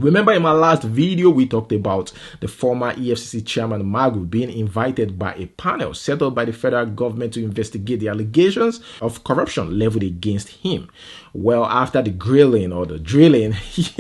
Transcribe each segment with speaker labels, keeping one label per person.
Speaker 1: Remember in my last video, we talked about the former EFCC chairman Magu being invited by a panel set up by the federal government to investigate the allegations of corruption leveled against him. Well, after the grilling or the drilling,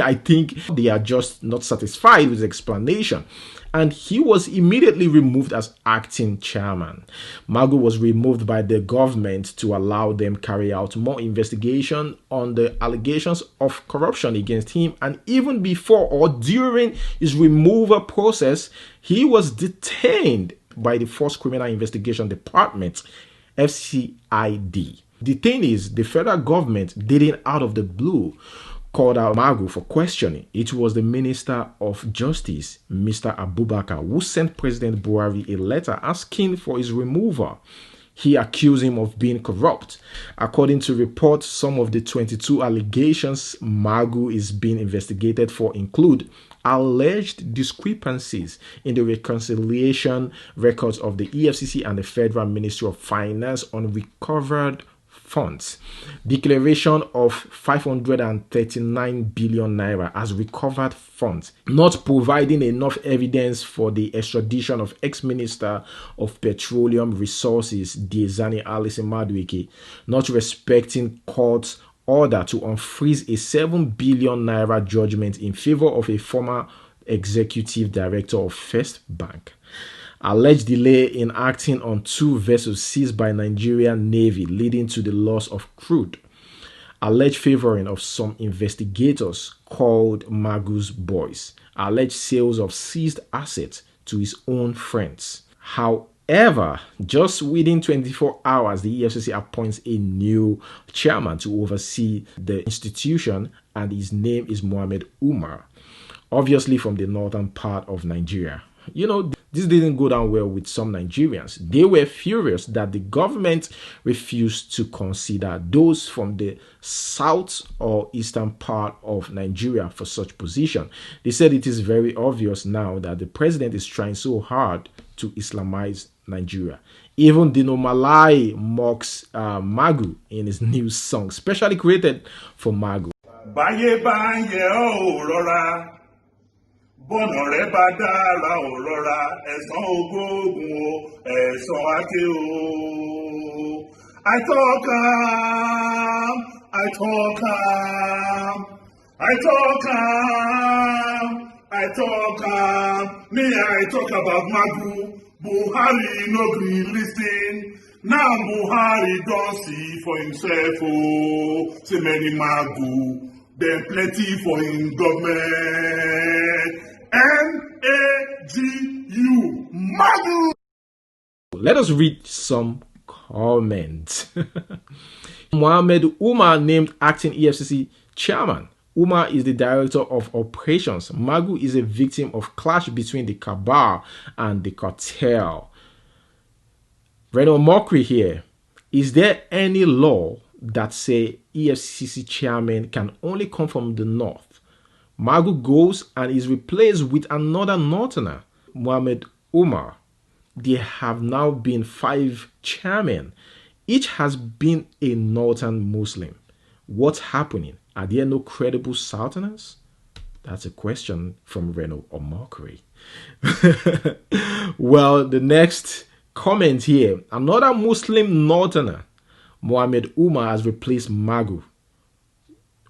Speaker 1: I think they are just not satisfied with his explanation, and he was immediately removed as acting chairman. Magu was removed by the government to allow them carry out more investigation on the allegations of corruption against him, and even before or during his removal process, he was detained by the Force Criminal Investigation Department, FCID. The thing is, the federal government didn't out of the blue called out Magu for questioning. It was the Minister of Justice, Mr. Abubakar, who sent President Buhari a letter asking for his removal. He accused him of being corrupt. According to reports, some of the 22 allegations Magu is being investigated for include alleged discrepancies in the reconciliation records of the EFCC and the Federal Ministry of Finance on recovered funds, declaration of 539 billion naira as recovered funds, not providing enough evidence for the extradition of ex-minister of petroleum resources Diezani Alison Maduka, not respecting court's order to unfreeze a 7 billion naira judgment in favor of a former executive director of First Bank, alleged delay in acting on 2 vessels seized by Nigerian Navy leading to the loss of crude, alleged favoring of some investigators called Magu's boys, alleged sales of seized assets to his own friends. However, just within 24 hours, the EFCC appoints a new chairman to oversee the institution, and his name is Mohammed Umar, obviously from the northern part of Nigeria. You know, this didn't go down well with some Nigerians. They were furious that the government refused to consider those from the south or eastern part of Nigeria for such position. They said it is very obvious now that the president is trying so hard to Islamize Nigeria. Even Dino Malai mocks Magu in his new song, specially created for Magu.
Speaker 2: Baye baye o rọra. Bọ́nà rẹ̀ bá dára ò rọra, ẹ̀san ogógun o, ẹ̀san àké o. I talk am. Me, I talk about Magu. Buhari no gree listen. Now Buhari don see for himself o. Say many Magu, dem plenty for him government. M-A-G-U, Magu.
Speaker 1: Let us read some comments. Mohammed Umar named acting EFCC chairman. Umar is the director of operations. Magu is a victim of clash between the cabal and the cartel. Reno Mokri here. Is there any law that say EFCC chairman can only come from the north? Magu goes and is replaced with another northerner, Mohammed Umar. There have now been 5 chairmen. Each has been a northern Muslim. What's happening? Are there no credible southerners? That's a question from Reno Omokri. Well, the next comment here. Another Muslim northerner, Mohammed Umar, has replaced Magu.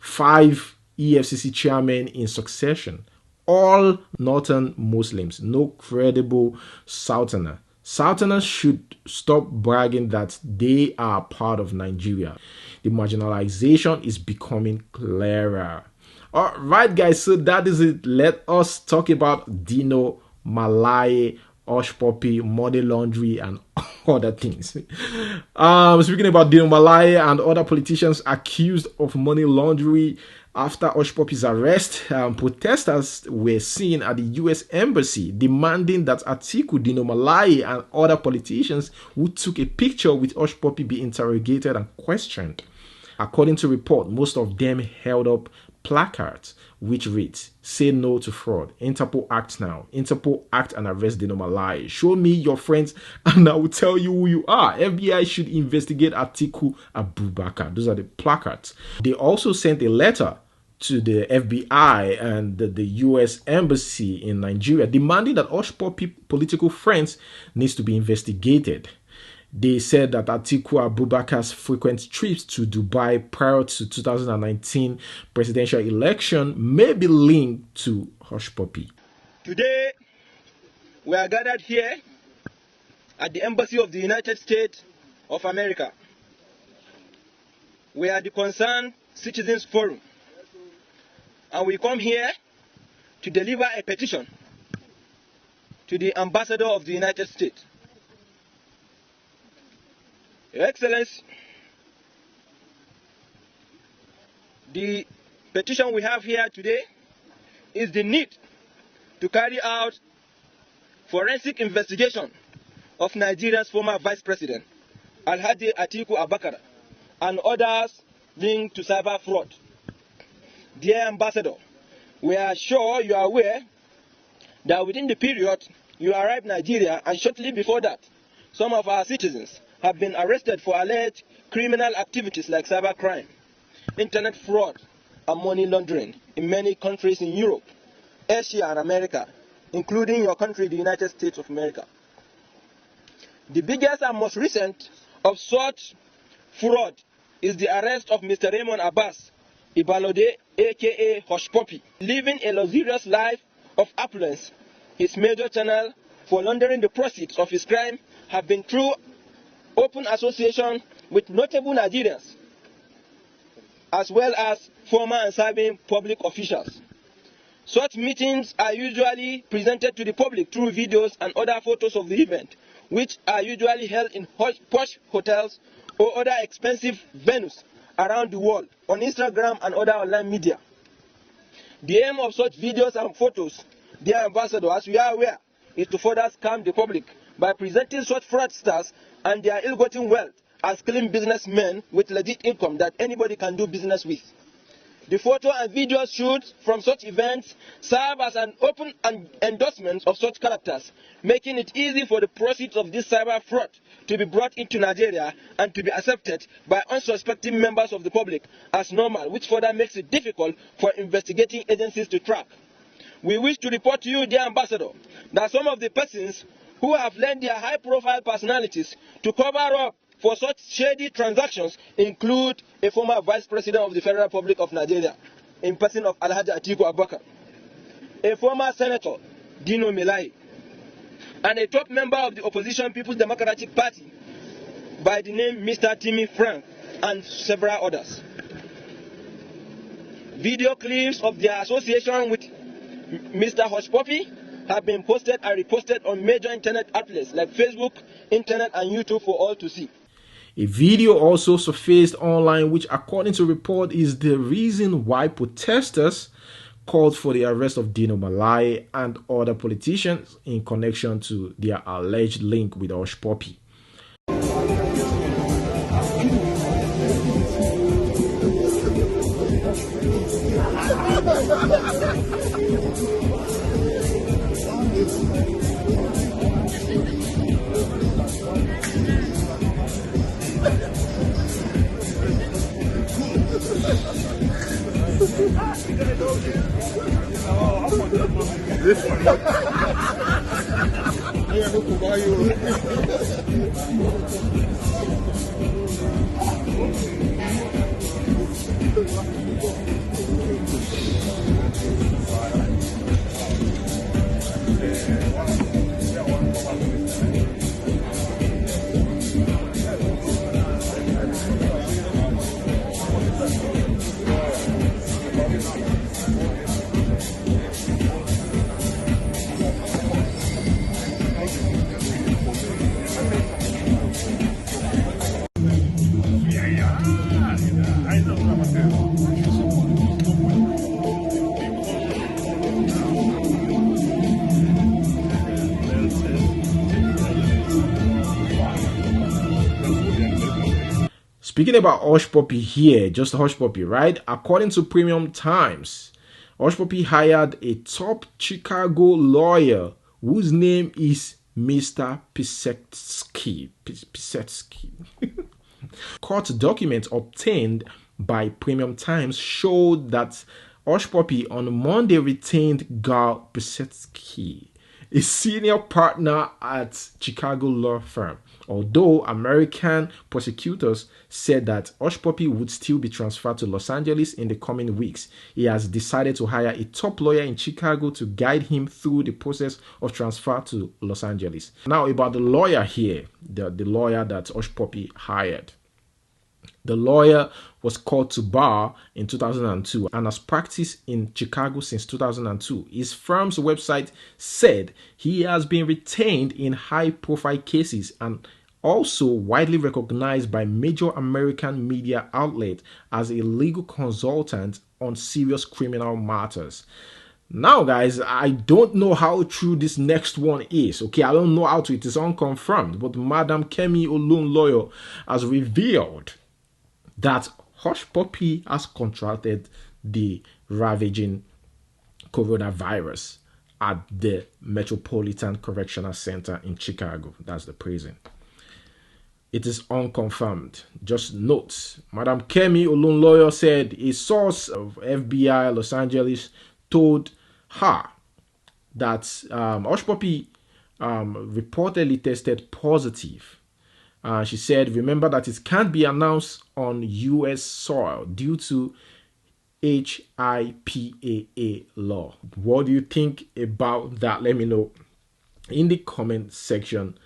Speaker 1: 5 EFCC chairmen in succession, all northern Muslims, no credible southerner. Southerners should stop bragging that they are part of Nigeria. The marginalization is becoming clearer. All right, guys, so that is it. Let us talk about Dino Malai, Hushpuppi, money laundering, and other things. Speaking about Dino Malai and other politicians accused of money laundering, after Hushpuppi's arrest, protesters were seen at the U.S. Embassy demanding that Atiku, Dino Malai, and other politicians who took a picture with Hushpuppi be interrogated and questioned. According to report, most of them held up placards which reads, "Say no to fraud. Interpol act now. Interpol act and arrest Dino Malai. Show me your friends and I will tell you who you are. FBI should investigate Atiku Abubakar." Those are the placards. They also sent a letter to the FBI and the US Embassy in Nigeria, demanding that Hushpuppi political friends needs to be investigated. They said that Atiku Abubakar's frequent trips to Dubai prior to 2019 presidential election may be linked to Hushpuppi.
Speaker 3: Today, we are gathered here at the Embassy of the United States of America. We are the Concerned Citizens Forum, and we come here to deliver a petition to the Ambassador of the United States. Your Excellency, the petition we have here today is the need to carry out forensic investigation of Nigeria's former Vice President, Alhaji Atiku Abubakar, and others linked to cyber fraud. Dear Ambassador, we are sure you are aware that within the period you arrived in Nigeria and shortly before that, some of our citizens have been arrested for alleged criminal activities like cybercrime, internet fraud, and money laundering in many countries in Europe, Asia, and America, including your country, the United States of America. The biggest and most recent of such fraud is the arrest of Mr. Raymond Abbas Ibalode, aka Hushpuppi. Living a luxurious life of affluence, his major channel for laundering the proceeds of his crime have been through open association with notable Nigerians, as well as former and serving public officials. Such meetings are usually presented to the public through videos and other photos of the event, which are usually held in posh hotels or other expensive venues around the world on Instagram and other online media. The aim of such videos and photos, dear Ambassador, as we are aware, is to further scam the public by presenting such fraudsters and their ill-gotten wealth as clean businessmen with legit income that anybody can do business with. The photo and video shoots from such events serve as an open endorsement of such characters, making it easy for the proceeds of this cyber fraud to be brought into Nigeria and to be accepted by unsuspecting members of the public as normal, which further makes it difficult for investigating agencies to track. We wish to report to you, dear Ambassador, that some of the persons who have lent their high-profile personalities to cover up for such shady transactions include a former Vice President of the Federal Republic of Nigeria, in person of Alhaji Atiku Abubakar, a former Senator, Dino Melaye, and a top member of the opposition People's Democratic Party by the name Mr. Timmy Frank, and several others. Video clips of their association with Mr. Hushpuppi have been posted and reposted on major internet outlets like Facebook, internet, and YouTube for all to see.
Speaker 1: A video also surfaced online which, according to report, is the reason why protesters called for the arrest of Dino Melaye and other politicians in connection to their alleged link with Hushpuppi. Speaking about Hushpuppi here, just Hushpuppi, right? According to Premium Times, Hushpuppi hired a top Chicago lawyer whose name is Mr. Pisetsky. Court documents obtained by Premium Times showed that Hushpuppi on Monday retained Gal Pisetsky, a senior partner at Chicago law firm, although American prosecutors said that Hushpuppi would still be transferred to Los Angeles in the coming weeks. He has decided to hire a top lawyer in Chicago to guide him through the process of transfer to Los Angeles. Now about the lawyer here, the lawyer that Hushpuppi hired. The lawyer was called to bar in 2002 and has practiced in Chicago since 2002. His firm's website said he has been retained in high-profile cases and also widely recognized by major American media outlets as a legal consultant on serious criminal matters. Now, guys, I don't know how true this next one is. Okay, I don't know how true it is, unconfirmed, but Madam Kemi Olunloyo has revealed that Hushpuppi has contracted the ravaging coronavirus at the Metropolitan Correctional Center in Chicago. That's the prison. It is unconfirmed. Just note, Madam Kemi Olunloyo said a source of FBI Los Angeles told her that Hushpuppi reportedly tested positive. She said, remember that it can't be announced on U.S. soil due to HIPAA law. What do you think about that? Let me know in the comment section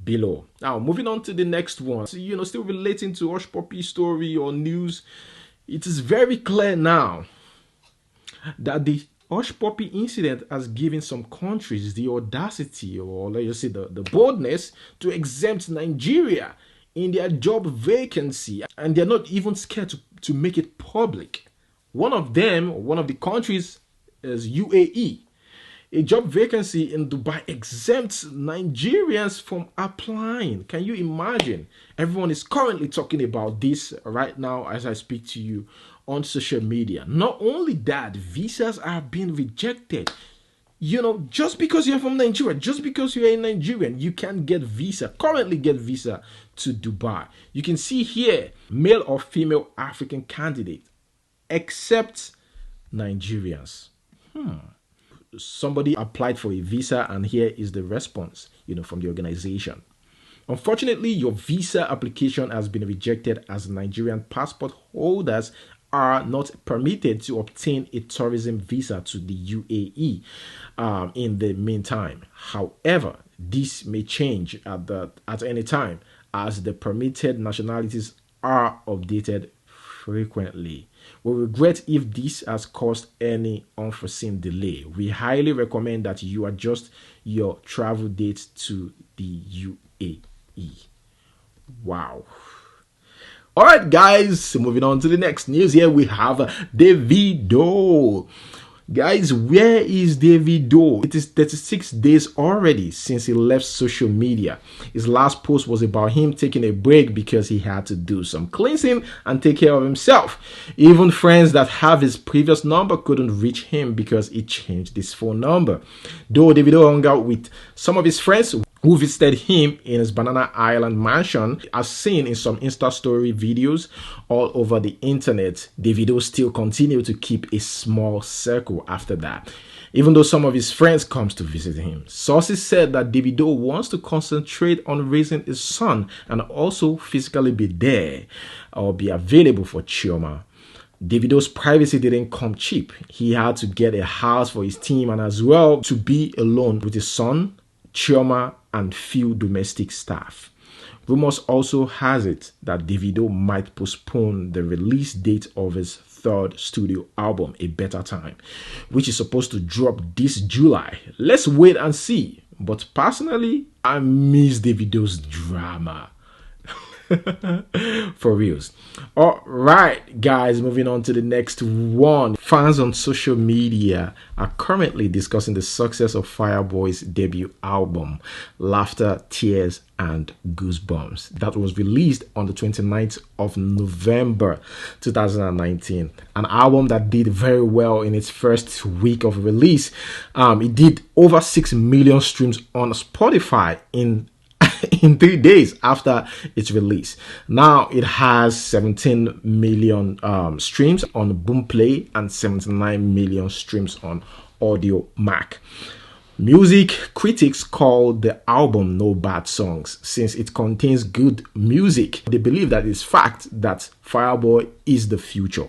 Speaker 1: below. Now, moving on to the next one. So, still relating to Hushpuppi's story or news, it is very clear now that the Hushpuppi incident has given some countries the audacity, or let us say the boldness, to exempt Nigeria in their job vacancy, and they're not even scared to make it public. One of the countries is UAE. A job vacancy in Dubai exempts Nigerians from applying. Can you imagine? Everyone is currently talking about this right now as I speak to you on social media. Not only that, visas are being rejected. Just because you're from Nigeria, just because you're a Nigerian, you can't currently get visa to Dubai. You can see here, male or female African candidate, except Nigerians. Somebody applied for a visa and here is the response, from the organization. Unfortunately, your visa application has been rejected as Nigerian passport holders are not permitted to obtain a tourism visa to the UAE in the meantime. However, this may change at any time as the permitted nationalities are updated frequently. We regret if this has caused any unforeseen delay. We highly recommend that you adjust your travel dates to the UAE. Wow. All right, guys, moving on to the next news. Here we have Davido. Guys, where is Davido? It is 36 days already since he left social media. His last post was about him taking a break because he had to do some cleansing and take care of himself. Even friends that have his previous number couldn't reach him because he changed his phone number. Though Davido hung out with some of his friends who visited him in his Banana Island mansion, as seen in some Insta story videos all over the internet, Davido still continued to keep a small circle after that, even though some of his friends comes to visit him. Sources said that Davido wants to concentrate on raising his son and also physically be there or be available for Chioma. Davido's privacy didn't come cheap. He had to get a house for his team and as well to be alone with his son, Chioma, and few domestic staff. Rumors also has it that Davido might postpone the release date of his third studio album, A Better Time, which is supposed to drop this July. Let's wait and see. But personally, I miss Davido's drama. For reals. All right, guys, moving on to the next one. Fans on social media are currently discussing the success of Fireboy's debut album, Laughter, Tears, and Goosebumps, that was released on the 29th of November 2019. An album that did very well in its first week of release. It did over 6 million streams on Spotify in in 3 days after its release. Now it has 17 million streams on Boomplay and 79 million streams on Audio Mac. Music critics call the album No Bad Songs since it contains good music. They believe that it's fact that Fireboy is the future.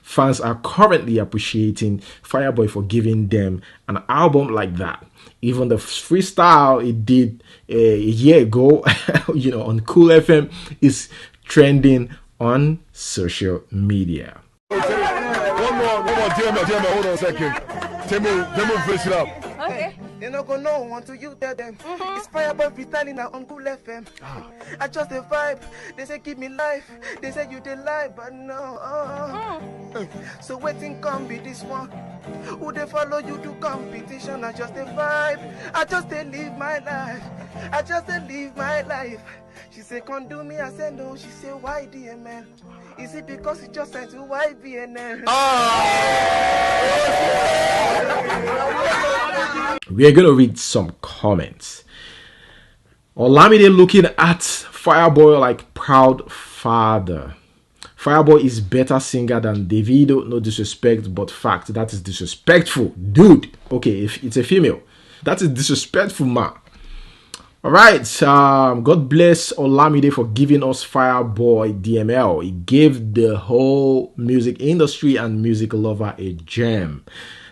Speaker 1: Fans are currently appreciating Fireboy for giving them an album like that. Even the freestyle it did a year ago, on Cool FM is trending on social media.
Speaker 4: One more, hold on a second. Tell me, finish it up.
Speaker 5: Okay. They not gonna know until you tell them. It's Fireboy freestyling now on Cool FM. I just the vibe. They say give me life. They say you the life, but no. So waiting come be this one. Who they follow you to competition? I just the vibe. I just they live my life. I just they live my life. She say can't do me. I say no. She say why DML? Is it because it just sent to YBNL?
Speaker 1: We are going to read some comments. Olamide looking at Fireboy like proud father. Fireboy is better singer than Davido. No disrespect, but fact. That is disrespectful. Dude. Okay, if it's a female. That is disrespectful, man. Alright, God bless Olamide for giving us Fireboy DML. He gave the whole music industry and music lover a gem.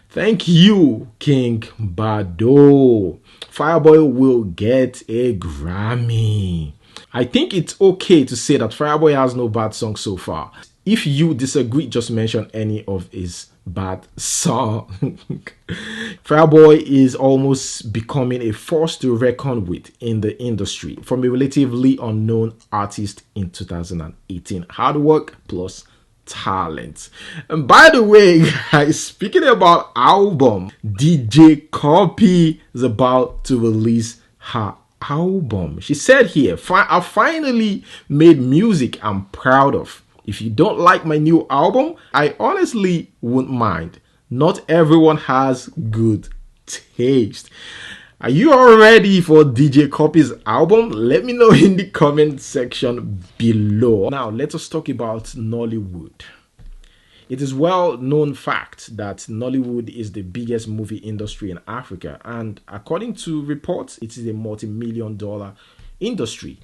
Speaker 1: Thank you, King Bado. Fireboy will get a Grammy. I think it's okay to say that Fireboy has no bad songs so far. If you disagree, just mention any of his bad song. Fireboy is almost becoming a force to reckon with in the industry from a relatively unknown artist in 2018. Hard work plus talent. And by the way, guys, speaking about album, DJ Copy is about to release her album. She said here, I finally made music I'm proud of. If you don't like my new album, I honestly wouldn't mind. Not everyone has good taste. Are you all ready for DJ Copy's album? Let me know in the comment section below. Now, let us talk about Nollywood. It is well known fact that Nollywood is the biggest movie industry in Africa, and according to reports, it is a multi-million-dollar industry.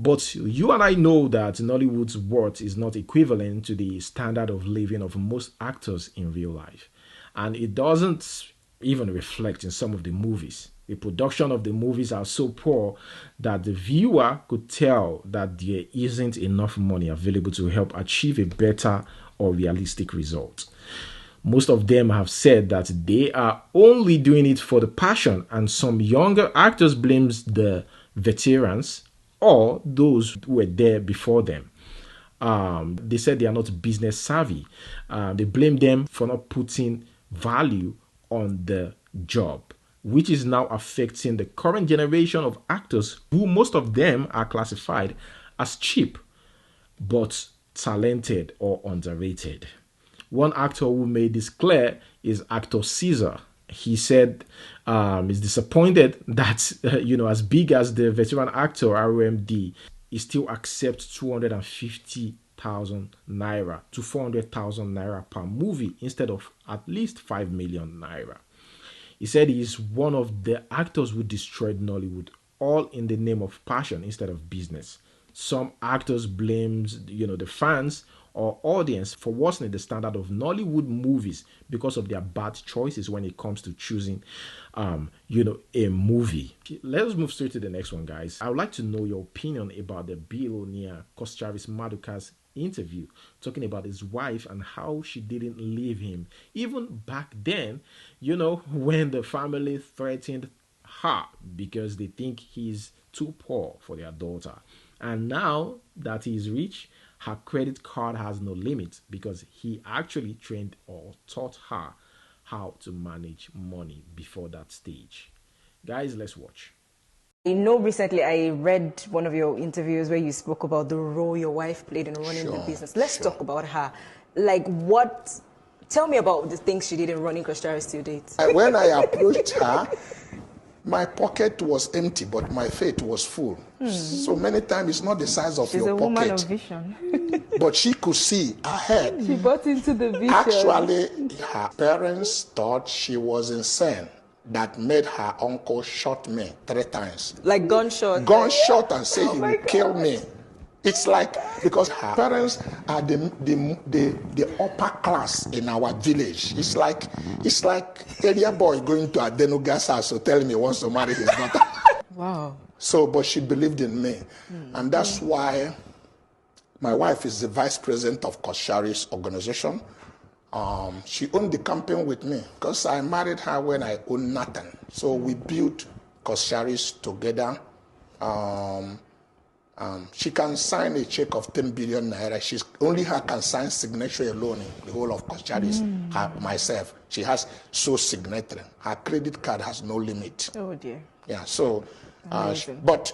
Speaker 1: But you and I know that Nollywood's worth is not equivalent to the standard of living of most actors in real life. And it doesn't even reflect in some of the movies. The production of the movies are so poor that the viewer could tell that there isn't enough money available to help achieve a better or realistic result. Most of them have said that they are only doing it for the passion, and some younger actors blames the veterans or those who were there before them. They said they are not business savvy. They blame them for not putting value on the job, which is now affecting the current generation of actors who most of them are classified as cheap but talented or underrated. One actor who made this clear is actor Caesar. He said he's disappointed that, as big as the veteran actor RMD, he still accepts 250,000 naira to 400,000 naira per movie instead of at least 5 million naira. He said he is one of the actors who destroyed Nollywood, all in the name of passion instead of business. Some actors blames, the fans or audience for worsening the standard of Nollywood movies because of their bad choices when it comes to choosing, a movie. Let us move straight to the next one, guys. I would like to know your opinion about the billionaire Cosmas Maduka's interview, talking about his wife and how she didn't leave him, even back then, when the family threatened her because they think he's too poor for their daughter. And now that he's rich, her credit card has no limit because he actually trained or taught her how to manage money before that stage. Guys, let's watch.
Speaker 6: Recently I read one of your interviews where you spoke about the role your wife played in running the business. Let's talk about her. Tell me about the things she did in running Costa to date.
Speaker 7: When I approached her, My pocket was empty, but my faith was full. So many times it's not the size of
Speaker 6: She's
Speaker 7: your
Speaker 6: a
Speaker 7: pocket.
Speaker 6: woman of vision.
Speaker 7: But she could see ahead.
Speaker 6: She bought into the vision.
Speaker 7: Actually, her parents thought she was insane. That made her uncle shot me 3 times.
Speaker 6: Like gunshot.
Speaker 7: Gunshot and say he will kill me. It's like, because her parents are the upper class in our village. It's like area boy going to Adenuga's house to tell me he wants to marry his daughter.
Speaker 6: Wow.
Speaker 7: So, but she believed in me. And that's why my wife is the vice president of Koshari's organization. She owned the campaign with me because I married her when I owned nothing. So we built Koshari's together. She can sign a check of 10 billion naira. She's only her can sign signature alone in the whole of Koshari's. Myself, she has so signatory. Her credit card has no limit.
Speaker 6: Oh dear.
Speaker 7: Yeah. So, but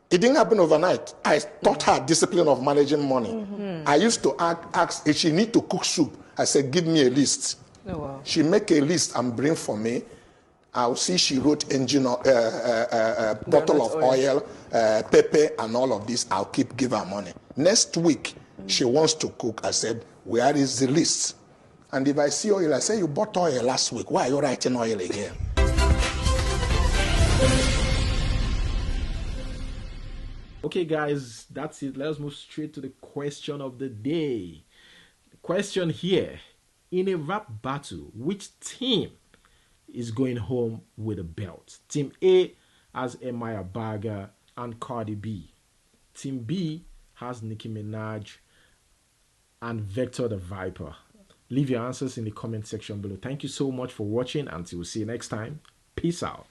Speaker 7: it didn't happen overnight. I taught her discipline of managing money. I used to ask if she need to cook soup. I said, give me a list.
Speaker 6: Oh, wow.
Speaker 7: She make a list and bring for me. I'll see she wrote engine, bottle of oil, pepper, and all of this. I'll give her money. Next week, she wants to cook. I said, where is the list? And if I see oil, I say, you bought oil last week. Why are you writing oil again?
Speaker 1: Okay, guys, that's it. Let's move straight to the question of the day. The question here, in a rap battle, which team is going home with a belt? Team A has Emaya Baga and Cardi B. Team B has Nicki Minaj and Vector the Viper. Leave your answers in the comment section below. Thank you so much for watching. Until we see you next time. Peace out.